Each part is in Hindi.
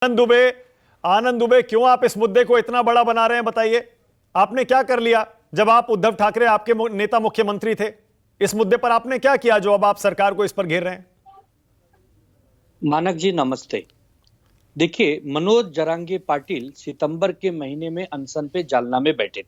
आनंद दुबे, क्यों आप इस मुद्दे को इतना बड़ा बना रहे हैं? बताइए, आपने क्या कर लिया जब आप उद्धव ठाकरे आपके नेता मुख्यमंत्री थे? इस मुद्दे पर आपने क्या किया जो अब आप सरकार को इस पर घेर रहे हैं? मानक जी नमस्ते। देखिए, मनोज जरांगे पाटिल सितंबर के महीने में अनशन पे जालना में बैठे।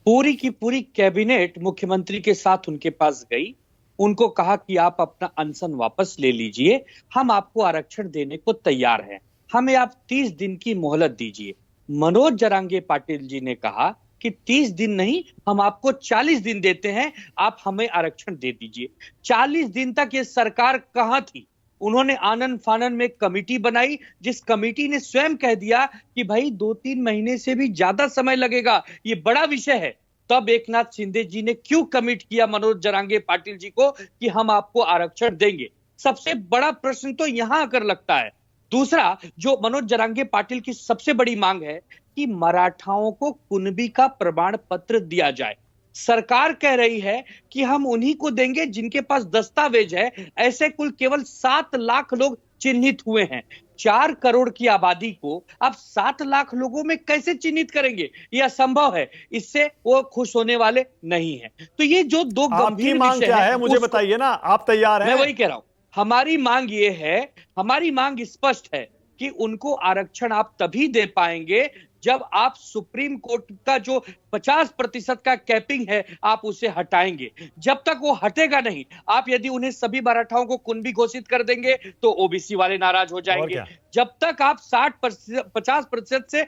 पूरी की पूरी कैबिनेट मुख्यमंत्री के साथ उनके पास गई। उनको कहा कि आप अपना अनशन वापस ले लीजिए, हम आपको आरक्षण देने को तैयार हैं, हमें आप 30 दिन की मोहलत दीजिए। मनोज जरांगे पाटिल जी ने कहा कि 30 दिन नहीं, हम आपको 40 दिन देते हैं, आप हमें आरक्षण दे दीजिए। 40 दिन तक ये सरकार कहां थी? उन्होंने आनन फानन में कमेटी बनाई, जिस कमेटी ने स्वयं कह दिया कि भाई 2-3 महीने से भी ज्यादा समय लगेगा, ये बड़ा विषय है। तब एकनाथ शिंदे जी ने क्यों कमिट किया मनोज जरांगे पाटिल जी को कि हम आपको आरक्षण देंगे? सबसे बड़ा प्रश्न तो यहां आकर लगता है। दूसरा, जो मनोज जरांगे पाटिल की सबसे बड़ी मांग है कि मराठाओं को कुणबी का प्रमाण पत्र दिया जाए। सरकार कह रही है कि हम उन्हीं को देंगे जिनके पास दस्तावेज है। ऐसे कुल केवल 7 लाख लोग चिन्हित हुए हैं। 4 करोड़ की आबादी को आप 7 लाख लोगों में कैसे चिन्हित करेंगे? यह असंभव है। इससे वो खुश होने वाले नहीं है। तो ये जो दो गंभीर मांग क्या है, मुझे बताइए ना। आप तैयार हैं? मैं वही कह रहा हूं, हमारी मांग ये है, हमारी मांग स्पष्ट है कि उनको आरक्षण आप तभी दे पाएंगे जब आप सुप्रीम कोर्ट का जो 50% का कैपिंग है आप उसे हटाएंगे। जब तक वो हटेगा नहीं, आप यदि उन्हें सभी मराठाओं को कुणबी घोषित कर देंगे तो ओबीसी वाले नाराज हो जाएंगे। जब तक आप 50% से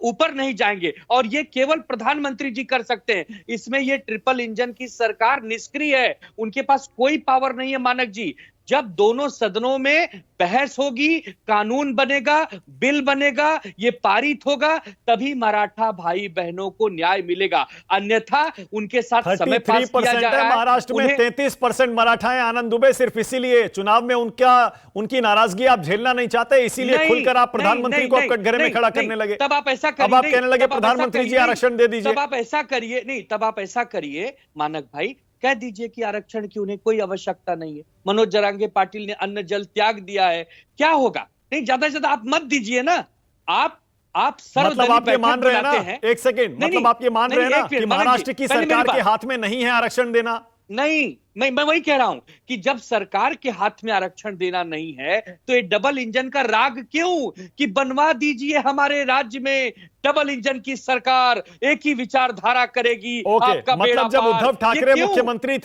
ऊपर नहीं जाएंगे, और ये केवल प्रधानमंत्री जी कर सकते हैं। इसमें ये ट्रिपल इंजन की सरकार निष्क्रिय है, उनके पास कोई पावर नहीं है मानक जी। जब दोनों सदनों में बहस होगी, कानून बनेगा, बिल बनेगा, ये पारित होगा, तभी मराठा भाई बहनों को न्याय मिलेगा। अन्यथा उनके साथ समय पास किया जा रहा है। महाराष्ट्र में 33% मराठा हैं आनंद दुबे, सिर्फ इसीलिए चुनाव में उनकी नाराजगी आप झेलना नहीं चाहते, इसीलिए खुलकर आप प्रधानमंत्री को कटघरे में खड़ा करने लगे। तब आप ऐसा करिए, अब आप कहने लगे प्रधानमंत्री जी आरक्षण दे दीजिए। तब आप ऐसा करिए, नहीं तब आप ऐसा करिए मानक भाई, कह दीजिए कि आरक्षण की उन्हें कोई आवश्यकता नहीं है। मनोज जरांगे पाटिल ने अन्न जल त्याग दिया है, क्या होगा? नहीं, ज्यादा से ज्यादा आप मत दीजिए ना। आप मतलब आप ये मान रहे हैं ना, एक सेकंड, मतलब आप ये मान रहे हैं ना कि महाराष्ट्र की सरकार के हाथ में नहीं है आरक्षण देना? नहीं, मैं वही कह रहा हूं कि जब सरकार के हाथ में आरक्षण देना नहीं है तो ये डबल इंजन का राग क्यों कि बनवा दीजिए हमारे राज्य में डबल इंजन की सरकार, एक ही विचारधारा करेगी। आपका मतलब जब उद्धव ठाकरे मुख्यमंत्री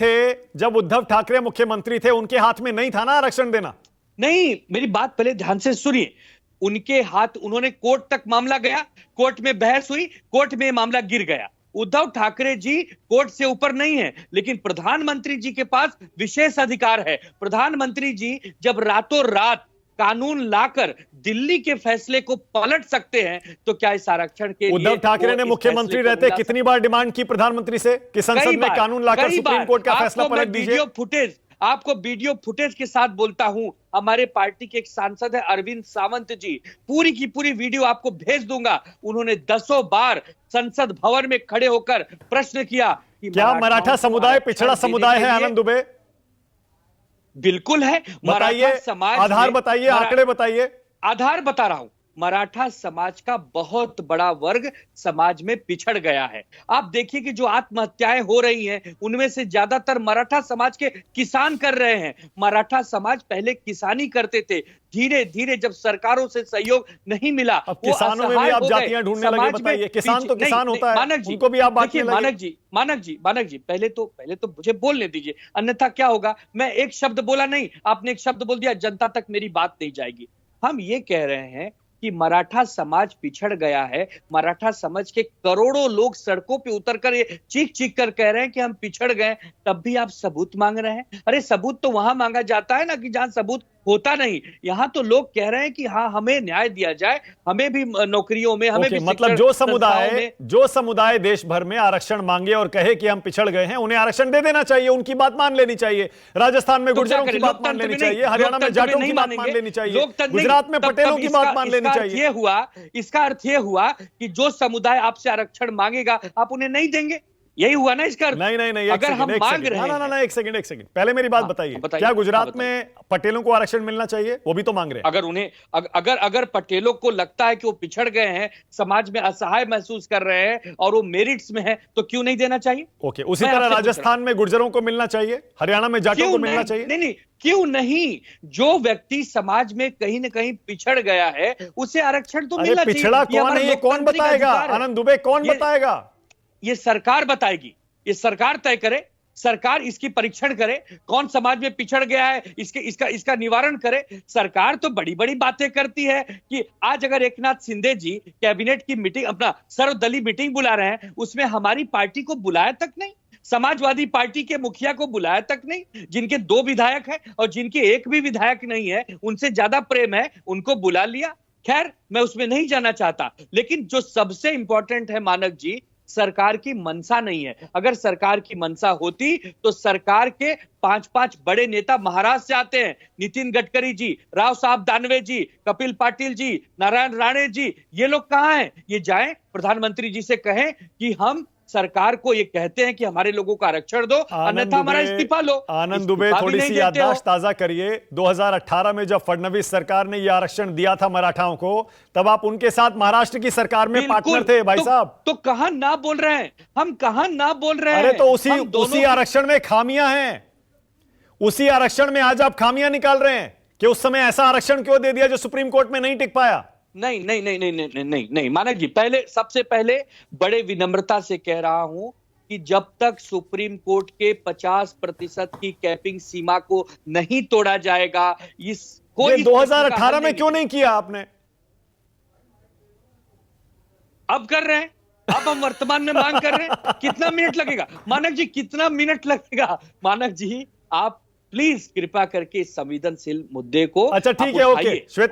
थे उनके हाथ में नहीं था ना आरक्षण देना? नहीं, मेरी बात पहले ध्यान से सुनिए। उनके हाथ, उन्होंने कोर्ट तक मामला गया, कोर्ट में बहस हुई, कोर्ट में मामला गिर गया। उद्धव ठाकरे जी कोर्ट से ऊपर नहीं है, लेकिन प्रधानमंत्री जी के पास विशेष अधिकार है। प्रधानमंत्री जी जब रातों रात कानून लाकर दिल्ली के फैसले को पलट सकते हैं, तो क्या इस आरक्षण के उद्धव ठाकरे ने मुख्यमंत्री रहते कितनी बार डिमांड की प्रधानमंत्री से कि संसद में कानून लाकर सुप्रीम कोर्ट का फैसला पलट दीजिए? आपको वीडियो फुटेज के साथ बोलता हूं, हमारे पार्टी के एक सांसद है अरविंद सावंत जी, पूरी की पूरी वीडियो आपको भेज दूंगा। उन्होंने 10 बार संसद भवन में खड़े होकर प्रश्न किया कि क्या मराठा समुदाय पिछड़ा समुदाय है आनंद दुबे? बिल्कुल है। मराठा समाज, आधार बताइए, आंकड़े बताइए। आधार बता रहा हूं, मराठा समाज का बहुत बड़ा वर्ग समाज में पिछड़ गया है। आप देखिए कि जो आत्महत्याएं हो रही हैं, उनमें से ज्यादातर मराठा समाज के किसान कर रहे हैं। मराठा समाज पहले किसानी करते थे, धीरे धीरे जब सरकारों से सहयोग नहीं मिला, वो किसानों में भी आप जातियां ढूंढने लगे। बताइए, किसान तो किसान होता है, मानक जी, उनको भी आप बांटने लगे। मानक जी, पहले तो मुझे बोलने दीजिए, अन्यथा क्या होगा? मैं एक शब्द बोला नहीं, आपने एक शब्द बोल दिया, जनता तक मेरी बात नहीं जाएगी। हम ये कह रहे हैं कि मराठा समाज पिछड़ गया है। मराठा समाज के करोड़ों लोग सड़कों पे उतरकर ये चीख चीख कर कह रहे हैं कि हम पिछड़ गए, तब भी आप सबूत मांग रहे हैं। अरे सबूत तो वहां मांगा जाता है ना कि जहां सबूत होता नहीं। यहां तो लोग कह रहे हैं कि हाँ, हमें न्याय दिया जाए, हमें भी नौकरियों में, हमें भी मतलब जो समुदाय देश भर में आरक्षण मांगे और कहे कि हम पिछड़ गए हैं, उन्हें आरक्षण दे देना चाहिए, उनकी बात मान लेनी चाहिए। राजस्थान में गुर्जरों की बात मान लेनी चाहिए, हरियाणा में जाटों की बात मान लेनी चाहिए, गुजरात में पटेलों की बात मान लेनी चाहिए। इसका अर्थ यह हुआ कि जो समुदाय आपसे आरक्षण मांगेगा आप उन्हें नहीं देंगे। यही हुआ ना इसका अर्थ। नहीं नहीं नहीं, अगर हम मांग रहे ना हैं, एक सेकंड पहले मेरी बात बताइए, क्या गुजरात में पटेलों को आरक्षण मिलना चाहिए? वो भी तो मांग रहे हैं। अगर उन्हें अगर पटेलों को लगता है कि वो पिछड़ गए हैं, समाज में असहाय महसूस कर रहे हैं और वो मेरिट्स में है, तो क्यों नहीं देना चाहिए? ओके, उसी तरह राजस्थान में गुर्जरों को मिलना चाहिए, हरियाणा में जाटों को मिलना चाहिए। नहीं, क्यों नहीं? जो व्यक्ति समाज में कहीं ना कहीं पिछड़ गया है, उसे आरक्षण तो मिलना चाहिए। पिछड़ा कौन है ये कौन बताएगा? आनंद दुबे, कौन बताएगा? ये सरकार बताएगी, ये सरकार तय करे, सरकार इसकी परीक्षण करे, कौन समाज में पिछड़ गया है इसका निवारण करे। सरकार तो बड़ी बड़ी बातें करती है कि आज अगर एकनाथ शिंदे जी कैबिनेट की मीटिंग, अपना सर्वदलीय मीटिंग बुला रहे हैं, उसमें हमारी पार्टी को बुलाया तक नहीं, समाजवादी पार्टी के मुखिया को बुलाया तक नहीं, जिनके 2 विधायक हैं और जिनके एक भी विधायक नहीं है, उनसे ज्यादा प्रेम है, उनको बुला लिया। खैर, मैं उसमें नहीं जाना चाहता, लेकिन जो सबसे इंपॉर्टेंट है मानक जी, सरकार की मंशा नहीं है। अगर सरकार की मंशा होती तो सरकार के 5 बड़े नेता महाराष्ट्र से आते हैं, नितिन गडकरी जी, राव साहब दानवे जी, कपिल पाटिल जी, नारायण राणे जी, ये लोग कहां हैं? ये जाएं प्रधानमंत्री जी से कहें कि हम सरकार को ये कहते हैं कि हमारे लोगों का आरक्षण दो, अन्यथा हमारा इस्तीफा लो। आनंद दुबे, थोड़ी सी याददाश्त ताजा करिए। 2018 में जब फडणवीस सरकार ने यह आरक्षण दिया था मराठाओं को, तब आप उनके साथ महाराष्ट्र की सरकार में पार्टनर थे भाई साहब। तो कहां ना बोल रहे हैं हम, कहां ना बोल रहे हैं? अरे तो उसी आरक्षण में खामियां हैं, उसी आरक्षण में आज आप खामियां निकाल रहे हैं कि उस समय ऐसा आरक्षण क्यों दे दिया जो सुप्रीम कोर्ट में नहीं टिक पाया। नहीं मानक जी, सबसे पहले बड़े विनम्रता से कह रहा हूं कि जब तक सुप्रीम कोर्ट के 50% की कैपिंग सीमा को नहीं तोड़ा जाएगा, कोई 2018 में क्यों नहीं किया आपने? अब कर रहे हैं, अब हम वर्तमान में मांग कर रहे हैं। कितना मिनट लगेगा मानक जी, कितना मिनट लगेगा? मानक जी, आप प्लीज कृपा करके इस संवेदनशील मुद्दे को, अच्छा ठीक है, ओके श्वेता।